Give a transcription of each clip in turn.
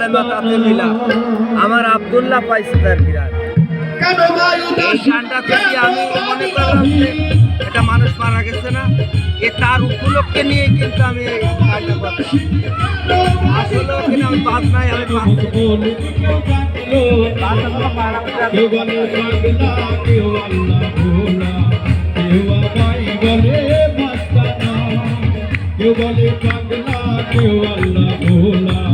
ইস্তেমা তাতে মিলা আমার আব্দুল্লাহ পাইছে তার বিরাট এই গানটা থেকে আমি মনে করলাম যে এটা মানুষ মারা গেছে না এ তার উপলক্ষে নিয়ে কিন্তু আমি এই গানটা করছি আসলে ওখানে আমি বাদ নাই আমি কেউ বলে পাগলা কেউ আল্লাহ ভোলা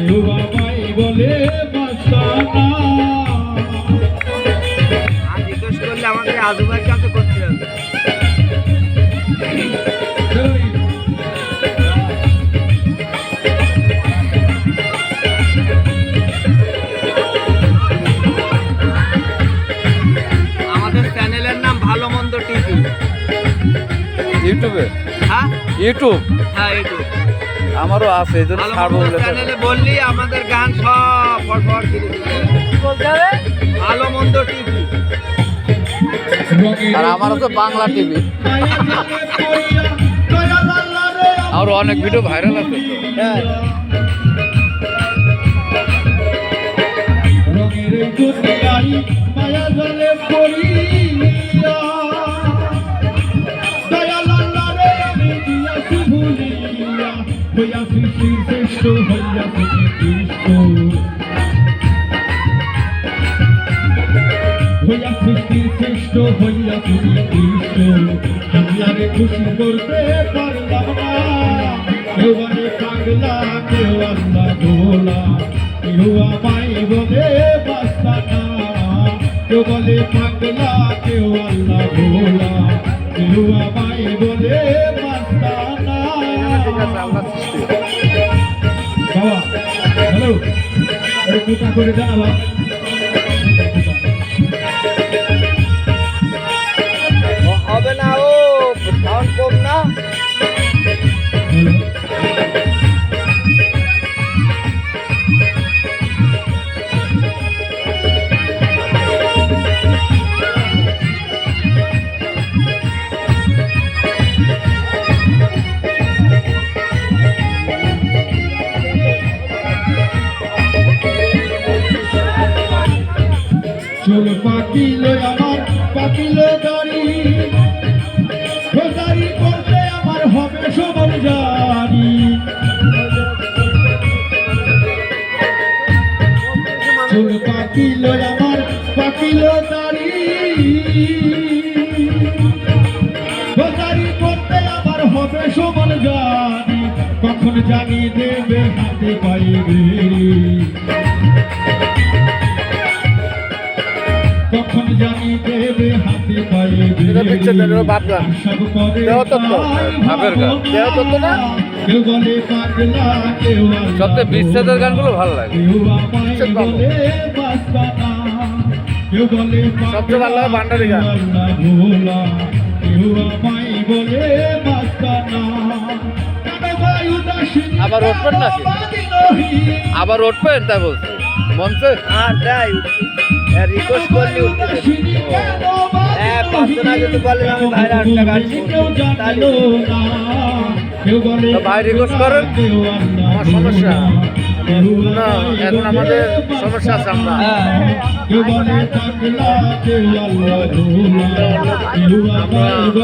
কেউ বাবাই বলে মাস্তানা আর রিকোয়েস্ট করলে আমাকে আজুবাইর কাছে করতে হবে আমাদের চ্যানেলের নাম ভালো মন্দ টিভি ইউটিউবে হ্যাঁ ইউটিউব হ্যাঁ ইউটিউব আমারও আছে এই জন্য ছাড়বো বলে চ্যানেলে বললি আমাদের গান সব ফরফর করে দিবে ভালো মন্দ টিভি আর আমারও তো বাংলা টিভি আর অনেক ভিডিও ভাইরাল আছে তো হ্যাঁ রঙের দুনিয়ায় মায়া জলে পড়িয়া দয়াল আল্লাহ রে আমি দিয়াছি ভুলিয়া হইয়া সৃষ্টির শ্রেষ্ঠ হইয়া কৃষ্ণ হইয়া সৃষ্টির শ্রেষ্ঠ হইয়া তুমি কৃষ্ণ দুনিয়ারে খুশি করতে পারলাম না কেউ বলে পাগলা কেউ আল্লাহ ভোলা কেউ আমায় বলে মাস্তানা কেউ বলে পাগলা কেউ আল্লাহ ভোলা কেউ আমায় বলে মাস্তানা বাবা হ্যালো কোথা করে জানাবা হবে না ও সাউন্ড কম না চুল পাকিল আমার পাকিল দাড়ি রোজারি করতে আমার হবে সবার জানি চুল পাকিল আমার পাকিল দাড়ি রোজারি করতে আমার হবে সবার জানি কখন জানি দেবে হাতে পাইবে কখন জানি দেবে হাতে পাইবে এটা পিকচার দেন বাপ গান দেহ তত্ত্ব ভাবের গান দেহ তত্ত্ব না কেউ বলে পাগলা কেউ সবচেয়ে বিচ্ছেদের গানগুলো ভালো লাগে কেউ বলে সবচেয়ে ভালো লাগে ভান্ডারি গান ভোলা কেউ আমায় বলে মাস্তানা আবার উঠবেন নাকি আবার উঠবেন তাই বলছে মঞ্চে আর তাই রিকোয়েস্ট করলি উঠতে হ্যাঁ পাঁচজন আগে তো বললেন আমি ভাইরা একটা গান তাহলে ভাই রিকোয়েস্ট করেন আমার সমস্যা না এখন আমাদের সমস্যা আছে আমরা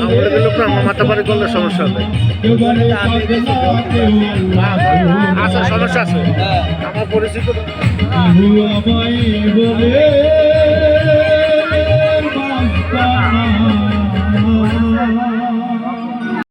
আমাদের লোক না আমার মাথা পারি করলে সমস্যা হবে আচ্ছা সমস্যা আছে আমার পরিচিত